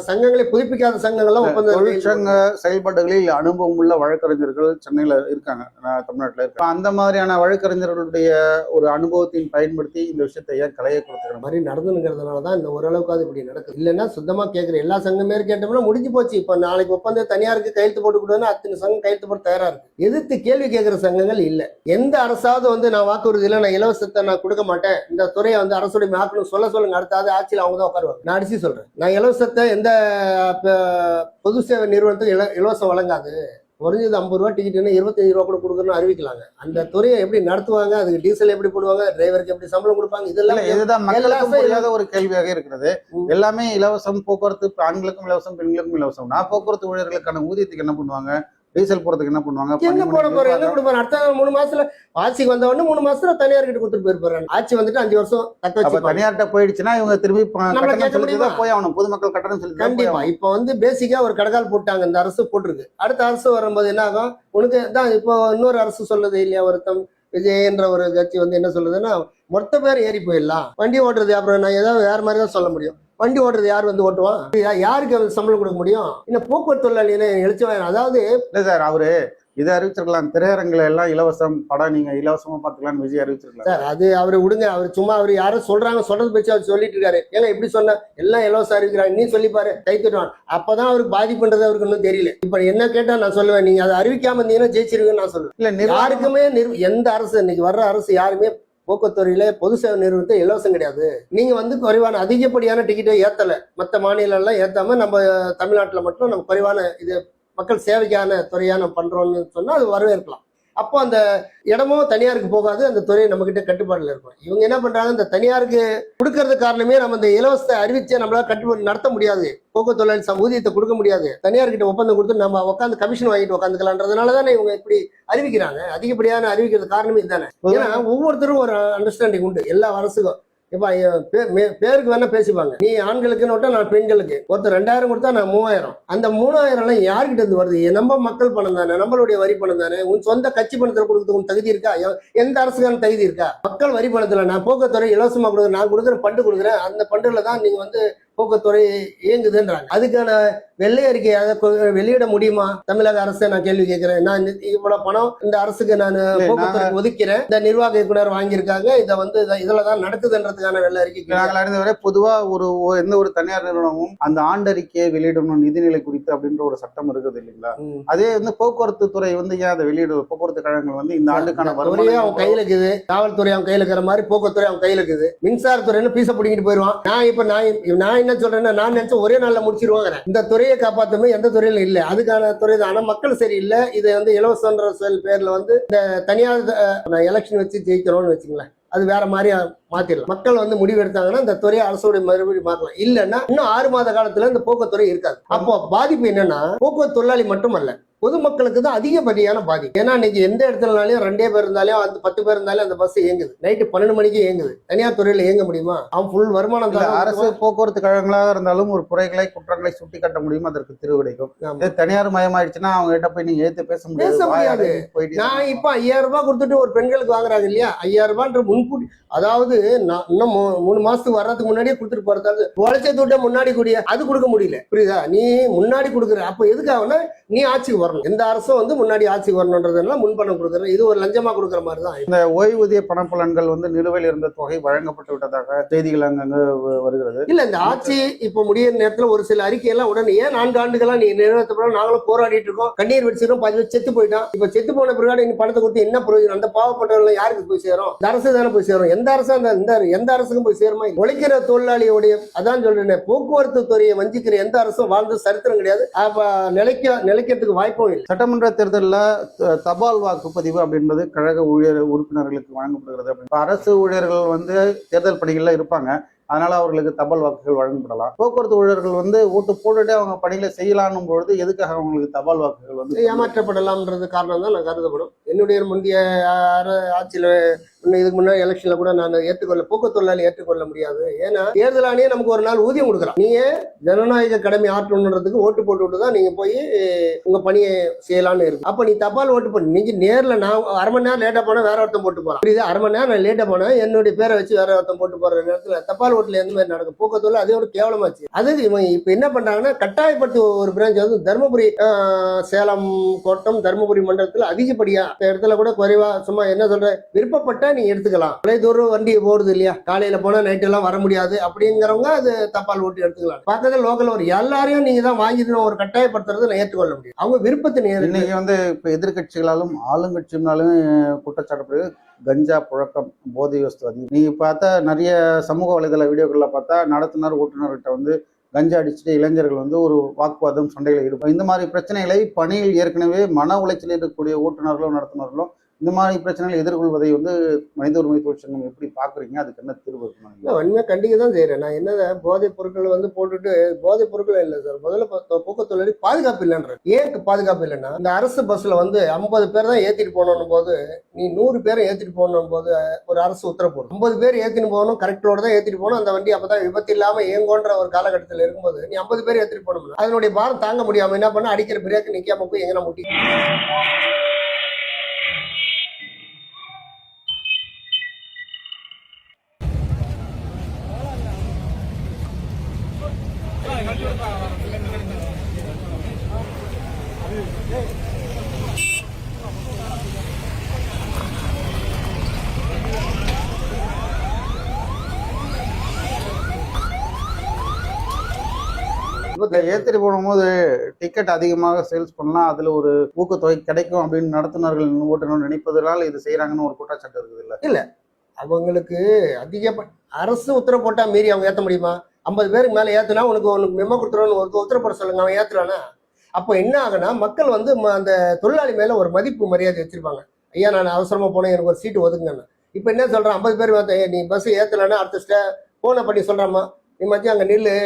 A: சங்கங்களை புதுப்பிக்காத சங்கங்கள்லாம் ஒப்பந்தம்.
B: தொழிற்சங்க செயல்பாடுகளில் அனுபவம் உள்ள வழக்கறிஞர்கள் சென்னையில இருக்காங்க, தமிழ்நாட்டில் இருக்காங்க. அந்த மாதிரியான வழக்கறிஞர்களுடைய ஒரு அனுபவத்தையும் பயன்படுத்தி இந்த விஷயத்தை ஏன் கலையை கொடுத்துக்கிற
A: மாதிரி நடந்துங்கிறதுனாலதான் இந்த ஓரளவுக்கு அது இப்படி நடக்குது. இல்லைன்னா சுத்தமா கேட்குற எல்லா சங்கமே கேட்டோம்னா முடிஞ்சு போச்சு. இப்ப நாளைக்கு ஒப்பந்தம் தனியாருக்கு கையெழுத்து அத்தனை சங்கம் கையெழுத்து போட்டு தயாரா இருக்கு. எதிர்த்து கேள்வி கேட்கிற சங்கங்கள் இல்ல. எந்த அரசாவது வந்து நான் வாக்குறுதியில நான் இலவசத்தை நான் கொடுக்க மாட்டேன், இந்த துறையை வந்து அரசுடைய ஆக்கணும் சொல்லுங்க. அடுத்தாவது ஆட்சியில் அவங்க தான் உட்காருவாங்க. நான் அடிச்சு சொல்றேன், நான் இலவசத்தை எந்த பொது சேவை நிறுவனத்துக்கு இலவசம் வழங்காது. குறைஞ்சது 50 ரூபா டிக்கெட்னா 25 ரூபா கூட கொடுக்கணும்னு அறிவிக்கலாங்க. அந்த துறையை எப்படி நடத்துவாங்க? அதுக்கு டீசல் எப்படி போடுவாங்க? டிரைவருக்கு எப்படி சம்பளம் கொடுப்பாங்க?
B: இதுதான் மக்களுக்கு புரியாத ஒரு கேள்வியாக இருக்கிறது. எல்லாமே இலவசம், போக்குவரத்து ஆண்களுக்கும் இலவசம், பெண்களுக்கும் இலவசம். நான் போக்குவரத்து ஊழியர்களுக்கான ஊதியத்துக்கு என்ன பண்ணுவாங்க? டீசல் போறதுக்கு என்ன பண்ணுவாங்க?
A: என்ன போட போறோம்? என்ன கொடுப்பாங்க? அடுத்த 3 மாசத்துல ஆட்சிக்கு வந்த உடனே 3 மாசத்துல தனியார் கிட்ட கொடுத்துட்டு போயிருப்பாங்க. ஆட்சி வந்துட்டு 5 வருஷம் தக்க வச்சு
B: தனியார்கிட்ட போயிடுச்சுன்னா இவங்க திரும்பி போய் ஆகணும். பொதுமக்கள் கட்டணம் செலுத்தி
A: கண்டிப்பா. இப்ப வந்து பேசிக்கா ஒரு கடகால் போட்டாங்க, இந்த அரசு போட்டிருக்கு. அடுத்த அரசு வரும்போது என்ன ஆகும்? உனக்கு தான் இப்போ இன்னொரு அரசு சொல்லுது இல்லையா, ஒருத்தம் விஜய் என்ற ஒரு கட்சி வந்து என்ன சொல்லுதுன்னா மொத்த பேர் ஏறி போயிடலாம் வண்டி ஓட்டுறது. அப்புறம் நான் ஏதாவது வேற மாதிரி தான் சொல்ல முடியும். வண்டி ஓட்டுறது யார் வந்து ஓட்டுவான்? யாருக்கு அவர் சம்பளம் கொடுக்க முடியும்? இன்னும் போக்குவரத்து தொழிலாளி எழுச்சவன். அதாவது
B: இல்ல சார், அவரு இதை அறிவிச்சிருக்கலாம், திரையரங்குல எல்லாம் இலவசம், படம் நீங்க இலவசமா பாத்துக்கலாம்னு விஜய் அறிவிச்சிருக்கலாம்
A: சார். அது அவரு விடுங்க, அவர் சும்மா அவர் யாரும் சொல்றாங்க சொல்றது பற்றி அவர் சொல்லிட்டு இருக்காரு. ஏங்க இப்படி சொன்ன எல்லாம் இலவசம் அறிவிக்கிறாங்க, நீ சொல்லிப்பாரு, கை தட்டுவான். அப்பதான் அவருக்கு பாதிப்புன்றது அவருக்கு இன்னும் தெரியல. இப்ப என்ன கேட்டா நான் சொல்லுவேன், நீங்க அதை அறிவிக்காம இருந்தீங்கன்னா ஜெயிச்சிருக்குன்னு நான் சொல்லுவேன்.
B: இல்ல
A: யாருக்குமே எந்த அரசு இன்னைக்கு வர்ற அரசு யாருமே போக்குவரத்துறையில பொது சேவை நிறுவனத்தை இலவசம் கிடையாது. நீங்க வந்து குறைவான அதிகப்படியான டிக்கெட்டை ஏத்தல, மற்ற மாநிலம் எல்லாம் ஏத்தாம நம்ம தமிழ்நாட்டுல மட்டும் நம்ம குறைவான இது மக்கள் சேவைக்கான துறையா நம்ம பண்றோம்னு சொன்னா அது வரவேற்கலாம். அப்போ அந்த இடமும் தனியாருக்கு போகாது, அந்த துறை நம்ம கிட்ட கட்டுப்பாடுல இருக்கும். இவங்க என்ன பண்றாங்க, இந்த தனியாருக்கு கொடுக்கறது காரணமே நம்ம இந்த இலவசத்தை அறிவிச்சே நம்மளால கட்டுப்பாடு நடத்த முடியாது, போக்குவரத்து தொழிலாளி ஊதியத்தை கொடுக்க முடியாது, தனியார்கிட்ட ஒப்பந்தம் கொடுத்து நம்ம உட்காந்து கமிஷன் வாங்கிட்டு உட்காந்துக்கலான்றதுனாலதானே இவங்க இப்படி அறிவிக்கிறாங்க. அதிகப்படியான அறிவிக்கிறது காரணமே இதுதானே. ஏன்னா ஒவ்வொருத்தரும் ஒரு அண்டர்ஸ்டாண்டிங் உண்டு எல்லா அரசுக்கும். இப்ப பேருக்கு வேணா பேசிப்பாங்க, நீ ஆண்களுக்குன்னு விட்டா நான் பெண்களுக்கு, ஒருத்தர் 2000 கொடுத்தா நான் 3000. அந்த 3000 எல்லாம் யார்கிட்ட இருந்து வருது? நம்ம மக்கள் பணம் தானே, நம்மளுடைய வரி பணம் தானே. உன் சொந்த கட்சி பணத்துல கொடுக்கறதுக்கு உன் தகுதி இருக்கா? எந்த அரசுக்கான தகுதி இருக்கா? மக்கள் வரி பணத்துல நான் போக்குவரத்துறை இலவசமா கொடுக்குறேன், நான் கொடுக்குற பண்டு கொடுக்குறேன், அந்த பண்டுல தான் நீங்க வந்து போக்குவரத்துறை இயங்குதுன்றாங்க. அதுக்கான வெள்ளை அறிக்கை வெளியிட முடியுமா தமிழக அரசை? நான் கேள்வி கேட்கிறேன். நான் இவ்வளவு பணம் இந்த அரசுக்கு நான் போக்குவரத்துறை ஒதுக்கிறேன், இந்த நிர்வாக இயக்குனர் வாங்கியிருக்காங்க, இதை வந்து இதுலதான் நடக்குதுன்றதுக்கான வெள்ளை அறிக்கை.
B: நாங்கள் அறிந்தவரை பொதுவா எந்த ஒரு தனியார் நிறுவனமும் அந்த ஆண்டறிக்கையை வெளியிடணும் நிதிநிலை குறித்து அப்படின்ற ஒரு சட்டம் இருக்குது இல்லைங்களா? அதே வந்து போக்குவரத்து துறை வந்து ஏன் அதை வெளியிடுவது? போக்குவரத்து கழகங்கள் வந்து இந்த ஆண்டுக்கான வருமானம்
A: அவன் கையில இருக்குது, காவல்துறை அவன் கையில இருக்கிற மாதிரி போக்குவரத்துறை அவன் கையில இருக்குது, மின்சாரத்துறைன்னு பீச பிடிக்கிட்டு போயிடுவான். நான் என்ன சொல்றேன்னா, நான் நினைச்சேன் ஒரே நாள்ல முடிச்சிருவாங்க. இந்த துறையை காப்பாத்தமே எந்த துறையில இல்ல, அதுக்கான துறை தான். ஆனா மக்கள் சரியில்லை. இதை வந்து இலவசன்ற பேர்ல வந்து இந்த தனியார் எலெக்ஷன் வச்சு ஜெயிக்கிறோம்னு வச்சுங்களேன், அது வேற மாதிரி மாத்திடலாம். மக்கள் வந்து முடிவு எடுத்தாங்கன்னா இந்த துறையை அரசுடைய மறுபடியும் மாற்றலாம். இல்லைன்னா இன்னும் 6 மாத காலத்துல இந்த போக்குவரத்துறை இருக்காது. அப்போ பாதிப்பு என்னன்னா, போக்குவரத்து தொழிலாளி மட்டுமல்ல, பொதுமக்களுக்கு தான் அதிகப்படியான பாதிப்பு. ஏன்னா இன்னைக்கு எந்த இடத்துலனாலையும் 2 பேர் இருந்தாலும் அந்த 10 பேர் இருந்தாலும் அந்த பஸ் இயங்குது, நைட்டு 12 மணிக்கு இயங்குது. தனியார் துறையில இயங்க முடியுமா? அவன் ஃபுல் வருமானம் தான்.
B: அரசு போக்குவரத்து கழகங்களாக இருந்தாலும் ஒரு குறைகளை குற்றங்களை சுட்டி காட்ட முடியும், அதற்கு தீர்வு கிடைக்கும். தனியார் மயமாயிடுச்சுன்னா அவங்க கிட்ட போய் நீங்க ஏத்து பேச முடியாது.
A: நான் இப்ப 5000 ரூபாய் கொடுத்துட்டு ஒரு பெண்களுக்கு வாங்குறாங்க இல்லையா, 5000 ரூபான்ற முன்கூட்டி, அதாவது நான் இன்னும் 3 மாசத்துக்கு வர்றதுக்கு முன்னாடியே கொடுத்துட்டு போறது, உழைச்ச துட்ட முன்னாடி கூடிய அது கொடுக்க முடியல. புரியுதா? நீ முன்னாடி கொடுக்குற, அப்ப எதுக்காகனா நீ ஆட்சிக்கு வரணும். எந்த அரசும் வந்து முன்னாடி ஆட்சிக்கு வரணும்ன்றதுனால முன்பணம் கொடுக்குறது, இது ஒரு லஞ்சமா கொடுக்குற மாதிரி தான்.
B: இந்த ஓய்வூதிய பணப்பலன்கள் வந்து நிலுவையில் இருந்த தொகை வழங்கப்பட்டு விட்டதாக செய்திகள் அங்கங்க வருகிறது.
A: இல்ல, இந்த ஆட்சி இப்ப முடியிற நேரத்துல ஒரு சில அறிக்கையெல்லாம் உடனே 4 ஆண்டுகளா நீ நிறைவேற்ற நாங்களும் போராடிட்டு இருக்கோம், கண்ணீர் வச்சிருக்கோம், 10 செத்து போயிட்டான். இப்ப செத்து போன பிறகு நீ பணத்தை கொடுத்து என்ன பிரயோஜனம்? அந்த பாவப்பட்டவர்கள் யாருக்கு போய் சேரும்? இந்த அரசு தானே போய் சேரும். எந்த அரசு எந்த அரசுக்கும் போய் சேருமா? உழைக்கிற தொழிலாளியோடைய, அதான் சொல்றேன், போக்குவரத்து துறையை வஞ்சிக்கிற எந்த அரசும் வாழ்ந்து சரித்திரம் கிடையாது. அப்ப நிலைக்கிறதுக்கு வாய்ப்பும் இல்லை.
B: சட்டமன்ற தேர்தலில் தபால் வாக்குப்பதிவு அப்படின்றது கழக உறுப்பினர்களுக்கு வழங்கப்படுகிறது. அரசு ஊழியர்கள் வந்து தேர்தல் பணிகள்ல இருப்பாங்க, அதனால அவர்களுக்கு தபால் வாக்குகள் வழங்கப்படலாம். போக்குவரத்து ஊழியர்கள் வந்து ஓட்டு போட்டுட்டு அவங்க பணிகளை செய்யலான்னும் பொழுது எதுக்காக அவங்களுக்கு தபால் வாக்குகள் வந்து
A: ஏமாற்றப்படலாம்ன்றது காரணம் தான் நான் கருதப்படும். என்னுடைய முந்தைய ஆட்சியில இதுக்கு முன்னாடி எலெக்ஷன்ல கூட நான் போக்குவரத்து தொழிலாளி ஏற்றுக்கொள்ள முடியாது. ஏன்னா தேர்தல் ஆணையே நமக்கு ஒரு நாள் ஊதியம் கொடுக்கலாம். நீங்க ஜனநாயக கடமை ஆற்றணுன்றதுக்கு ஓட்டு போட்டு விட்டு தான் நீங்க போய் உங்க பணியை செய்யலாம்னு இருக்கு. அப்ப நீ தபால் ஓட்டு பண்ணி நீங்க நேர்ல, நான் 1/2 மணி நேரம் லேட்டா போனா வேற ஒருத்தன் போட்டு போறான். புரியுது? 1/2 மணி நேரம் நான் லேட்டா போனா என்னுடைய பேரை வச்சு வேற ஒருத்தன் போட்டு போற நேரத்துல தபால் ஓட்டுல எந்த மாதிரி நடக்கும்? போக்குவரத்து அதே ஒரு கேவலமாச்சு. அது இவங்க இப்ப என்ன பண்றாங்கன்னா, கட்டாயப்படுத்தி ஒரு பிரான்ச் வந்து தருமபுரி, சேலம் கோட்டம், தருமபுரி மண்டலத்துல அதிகப்படியா இடத்துல கூட குறைவா, சும்மா என்ன சொல்ற, விருப்பப்பட்ட நீ எடுத்துக்கலாம். தொலைதூரம் வண்டி போடுது இல்லையா, காலையில போனா நைட் எல்லாம் வர முடியாது அப்படிங்கிறவங்க அது தபால் ஓட்டு எடுத்துக்கலாம். பக்கத்துல லோக்கல் ஒரு எல்லாரையும் நீங்க தான் வாங்கிட்டு ஒரு கட்டாயப்படுத்துறது நான் ஏற்றுக்கொள்ள முடியும். அவங்க விருப்பத்தை
B: இன்னைக்கு வந்து இப்ப எதிர்கட்சிகளாலும் ஆளுங்கட்சியினாலும் குற்றச்சாட்டு கஞ்சா புழக்கம், போதை வஸ்து அதிகம். நீங்க பார்த்தா நிறைய சமூக வலைதள வீடியோக்கள்ல பார்த்தா நடத்துனர் ஓட்டுநர்கிட்ட வந்து கஞ்சா அடிச்சுட்டு இளைஞர்கள் வந்து ஒரு வாக்குவாதம் சண்டையில் ஈடுபடும். இந்த மாதிரி பிரச்சனைகளை பணியில் ஏற்கனவே மன உளைச்சல் இருக்கக்கூடிய ஓட்டுநர்களும் நடத்துனர்களும் இந்த மாதிரி பிரச்சனைகளை எதிர்கொள்வதை வந்து மனித உரிமை தொழிற்சங்கம் எப்படி பாக்குறீங்க? அதுக்கு என்ன தீர்வு இருக்கணும்?
A: உண்மையா கண்டிக்க தான் செய்யறேன். நான் என்ன போதைப் பொருட்கள் வந்து போட்டுட்டு, போதைப் பொருட்கள் இல்லை சார், முதல்ல போக்குவரத்து பாதுகாப்பு இல்லைன்ற. ஏன் பாதுகாப்பு இல்லைன்னா, இந்த அரசு பஸ்ல வந்து 50 பேர் தான் ஏத்திட்டு போகணும் போது, நீ 100 பேரை ஏத்திட்டு போகணும் போது ஒரு அரசு உத்தரவு போடும். 50 பேர் ஏத்திட்டு போகணும், கரெக்டோட தான் ஏத்திட்டு போகணும், அந்த வண்டி அப்பதான் விபத்து இல்லாம இயங்குன்ற ஒரு காலகட்டத்தில் இருக்கும்போது நீ 50 பேர் ஏத்திட்டு போகணும். அதனுடைய பாரம் தாங்க முடியாம என்ன பண்ண, அடிக்கிற பிரேக் நிக்காம போய் எங்கன்னா முட்டி விபத்து
B: ஏத்திட்டு போகும்போது டிக்கெட் அதிகமாக சேல்ஸ் பண்ணலாம், அதுல ஒரு ஊக்கத்தொகை கிடைக்கும் அப்படின்னு நடத்துனர்கள் ஓட்டுநர் நினைப்பதனால் இது செய்யறாங்கன்னு ஒரு குற்றச்சாட்டு இருக்குது இல்ல?
A: அவங்களுக்கு அதிக அரசு உத்தரவு போட்டா மீறி அவங்க ஏத்த முடியுமா? 50 பேருக்கு மேல ஏத்துனா உனக்கு மெமோ கொடுத்துருவோன்னு ஒரு உத்தரவு போட சொல்லுங்க, அவன் ஏத்துறானா? அப்போ என்ன ஆகுனா மக்கள் வந்து அந்த தொழிலாளி மேல ஒரு மதிப்பு மரியாதை வச்சிருப்பாங்க. ஐயா நான் அவசரமா போனேன், எனக்கு ஒரு சீட்டு ஒதுக்குங்கன்னு. இப்ப என்ன சொல்றான், 50 பேர் நீ பஸ் ஏத்தலன்னா அடுத்த போனை பண்ணி சொல்றாமா, நீ மத்தியம் அங்க நில்லு,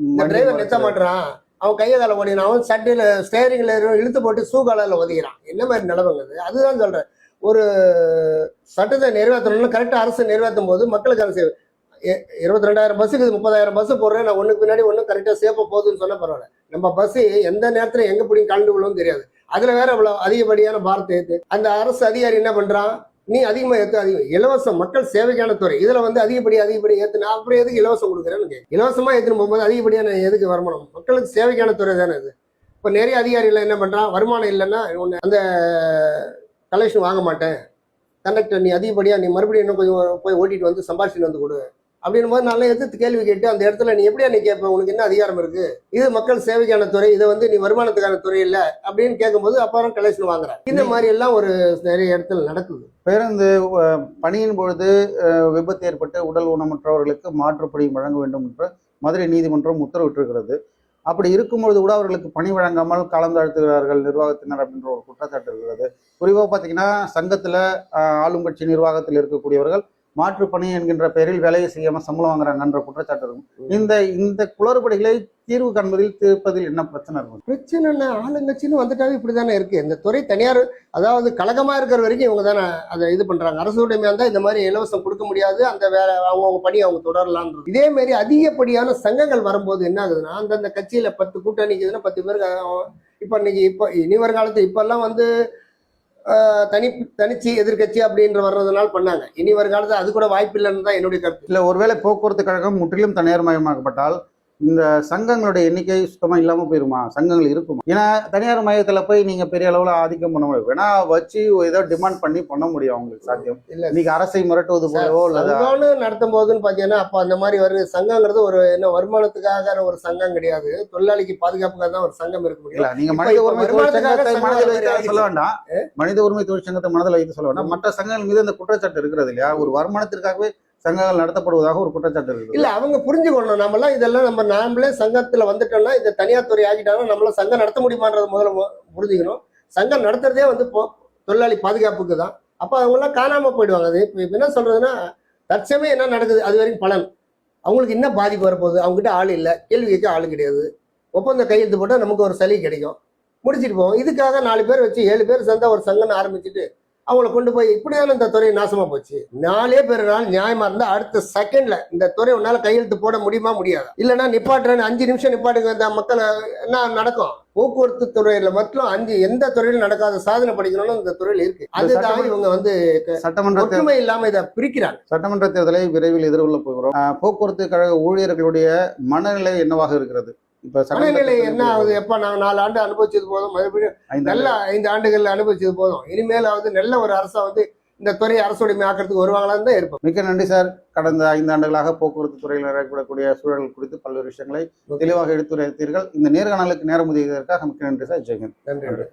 A: இந்த டிரைவர் நிறுத்த மாட்டான், அவன் கையை கால ஓடினா, அவன் சட்டையில ஸ்டேரிங்ல இழுத்து போட்டு சூகாலால ஒதுக்கிறான். என்ன மாதிரி நிலவங்க? அதுதான் சொல்றேன், ஒரு சட்டத்தை நிறைவேற்றணும்னு கரெக்டா அரசு நிறைவேற்றும் போது மக்களுக்கு அரசு 22,000 பஸ்ஸுக்கு 30,000 பஸ் போடுறேன், நான் ஒண்ணுக்கு பின்னாடி ஒண்ணு கரெக்டா சேஃபா போகுதுன்னு சொன்னா பரவாயில்ல. நம்ம பஸ் எந்த நேரத்துல எங்க பிடிக்கும் கலந்து விழுவும் தெரியாது. அதுல வேற இவ்வளவு அதிகப்படியான பாரத்தை ஏத்து அந்த அரசு அதிகாரி என்ன பண்றான், நீ அதிகமா ஏத்து அதிகம் இலவசம் மக்கள் சேவைக்கான துறை, இதுல வந்து அதிகப்படி ஏத்து நான் அப்புறம் எதுக்கு இலவசம் கொடுக்குறேன்னு இலவசமா ஏத்துன்னு போகும்போது அதிகப்படியான எதுக்கு வருமானம்? மக்களுக்கு சேவைக்கான துறை தானே இது. இப்ப நிறைய அதிகாரிகள் என்ன பண்றான், வருமானம் இல்லைன்னா அந்த கலெக்ஷன் வாங்க மாட்டேன், கண்டக்டர் நீ அதிகப்படியா நீ மறுபடியும் இன்னும் கொஞ்சம் போய் ஓட்டிட்டு வந்து சம்பாதிச்சுட்டு வந்து கொடு அப்படின் போது நல்லா எதிர்த்து கேள்வி கேட்டு அந்த இடத்துல நீ எப்படியா நீ கேட்ப, உனக்கு என்ன அதிகாரம் இருக்கு, இது மக்கள் சேவைக்கான துறை, இதை வந்து நீ வருமானத்துக்கான துறை இல்லை அப்படின்னு கேட்கும்போது அப்புறம் கலெக்ஷன் வாங்குறாங்க. இந்த மாதிரி எல்லாம் ஒரு நிறைய இடத்துல நடக்குது.
B: பேருந்து பணியின் பொழுது விபத்து ஏற்பட்டு உடல் ஊனமுற்றவர்களுக்கு மாற்றுப்படி வழங்க வேண்டும் என்று மதுரை நீதிமன்றம் உத்தரவிட்டிருக்கிறது. அப்படி இருக்கும்பொழுது கூட அவர்களுக்கு பணி வழங்காமல் காலம் தாழ்த்துகிறார்கள் நிர்வாகத்தினர் அப்படின்ற ஒரு குற்றச்சாட்டு இருக்கிறது. குறிப்பாக பார்த்தீங்கன்னா சங்கத்துல ஆளும் கட்சி நிர்வாகத்தில் இருக்கக்கூடியவர்கள் மாற்றுப்பணி என்கின்ற பெயரில் வேலையை செய்யாம சம்பளம் வாங்குறாங்கன்ற குற்றச்சாட்டு இருக்கும். இந்த குளறுபடிகளை தீர்வு காண்பதில் தீர்ப்பதில் என்ன பிரச்சனை இருக்கும்?
A: பிரச்சனை என்ன, ஆளுங்கட்சின்னு வந்துட்டாவே இப்படிதானே இருக்கு. இந்த துறை தனியார், அதாவது கழகமா இருக்கிற வரைக்கும் இவங்க தானே அதை இது பண்றாங்க. அரசு உடைமையா இருந்தா இந்த மாதிரி இலவசம் கொடுக்க முடியாது, அந்த வேற அவங்க பணி அவங்க தொடரலான்றது. இதே மாதிரி அதிகப்படியான சங்கங்கள் வரும்போது என்ன ஆகுதுன்னா, அந்தந்த கட்சியில 10 கூட்டணிக்குதுன்னா 10 பேருக்கு இப்ப இனி வருங்காலத்து இப்ப எல்லாம் வந்து தனிச்சு எதிர்கட்சி அப்படின்ற வர்றதுனால பண்ணாங்க. இனி வருங்காலத்துல அது கூட வாய்ப்பு இல்லைன்னு தான் என்னுடைய கருத்து.
B: இல்ல ஒருவேளை போக்குவரத்து கழகம் முற்றிலும் தனியார் மயமாக்கப்பட்டால் இந்த சங்கங்களுடைய எண்ணிக்கை சுத்தமா இல்லாம போயிருமா? சங்கங்கள் இருக்குமா? ஏன்னா தனியார் மையத்துல போய் நீங்க பெரிய அளவுல ஆதிக்கம் பண்ண முடியும், வேணா வச்சு ஏதோ டிமாண்ட் பண்ண முடியும் அவங்களுக்கு சாத்தியம் இல்ல. இன்னைக்கு அரசை மிரட்டுவது போலவோ
A: இல்ல நடத்தும் போதுன்னு பாத்தீங்கன்னா அப்ப அந்த மாதிரி வருது. சங்கங்கிறது ஒரு என்ன வருமானத்துக்காக ஒரு சங்கம் கிடையாது, தொழிலாளிக்கு பாதுகாப்புக்காக தான் ஒரு சங்கம் இருக்க முடியும்.
B: நீங்க மனித உரிமை தொழிற்சங்கத்தை மனதில் வைத்து சொல்ல வேண்டாம், மனித உரிமை தொழிற்சங்கத்தை மனதில் வைத்து சொல்ல வேண்டாம். மற்ற சங்கங்கள் மீது அந்த குற்றச்சாட்டு இருக்கிறது இல்லையா? ஒரு வருமானத்திற்காகவே சங்கங்கள் நடத்தப்படுவதாக ஒரு குற்றச்சாட்டு இருக்கு.
A: இல்ல அவங்க புரிஞ்சுக்கணும், நம்மளாம் இதெல்லாம் நாமளே சங்கத்துல வந்துட்டோம்னா இந்த தனியார் துறை ஆகிட்டாங்கன்னா நம்மளால சங்கம் நடத்த முடியுமான்றது முதல்ல புரிஞ்சுக்கணும். சங்கம் நடத்துறதே வந்து தொழிலாளி பாதுகாப்புக்கு தான். அப்ப அவங்க எல்லாம் காணாம போயிடுவாங்க. அது இப்ப என்ன சொல்றதுன்னா, தற்சமயம் என்ன நடக்குது அது வரைக்கும் பலன், அவங்களுக்கு என்ன பாதிப்பு வரப்போகுது, அவங்க கிட்ட ஆள் இல்லை, கேள்வி கேட்க ஆள் கிடையாது, ஒப்பந்த கையெழுத்து போட்டா நமக்கு ஒரு சலுகை கிடைக்கும், முடிச்சுட்டு போவோம். இதுக்காக 4 பேர் வச்சு 7 பேர் சேர்ந்தா ஒரு சங்கம் ஆரம்பிச்சுட்டு அவங்கள கொண்டு போய் இப்படியான இந்த துறை நாசமா போச்சு. 4 பேர் நியாயமா இருந்தா அடுத்த செகண்ட்ல இந்த துறை உன்னால கையெழுத்து போட முடியுமா? முடியாது. இல்லைன்னா நிப்பாட்டுறேன்னு 5 நிமிஷம் நிப்பாட்டுங்க, இந்த மக்கள் என்ன நடக்கும்? போக்குவரத்து துறையில மட்டும் எந்த துறையிலும் நடக்காத சாதனை படிக்கணும்னு இந்த துறையில இருக்கு. அதுதான் இவங்க வந்து சட்டமன்ற ஒற்றுமை இல்லாம இதை பிரிக்கிறாங்க.
B: சட்டமன்ற தேர்தலை விரைவில் எதிர்கொள்ள போகிறோம். போக்குவரத்து கழக ஊழியர்களுடைய மனநிலை என்னவாக இருக்கிறது? இப்ப
A: மனநிலை என்ன ஆகுது? எப்ப நாங்க 4 ஆண்டு அனுபவிச்சது போதும், மறுபடியும் நல்ல 5 ஆண்டுகள் அனுபவிச்சது போதும், இனிமேலாவது நல்ல ஒரு அரசா வந்து இந்த துறையை அரசுடைமை ஆக்கிறதுக்கு வருவாங்களான்னு தான் இருப்போம்.
B: மிக்க நன்றி சார். கடந்த 5 ஆண்டுகளாக போக்குவரத்து துறையில் ஏற்படக்கூடிய சூழல் குறித்து பல்வேறு விஷயங்களை தெளிவாக எடுத்துரைத்தீர்கள். இந்த நேர்காணலுக்கு நேரம் ஒதுக்கியதற்காக மிக்க நன்றி சார். ஜெயகன்.
A: நன்றி.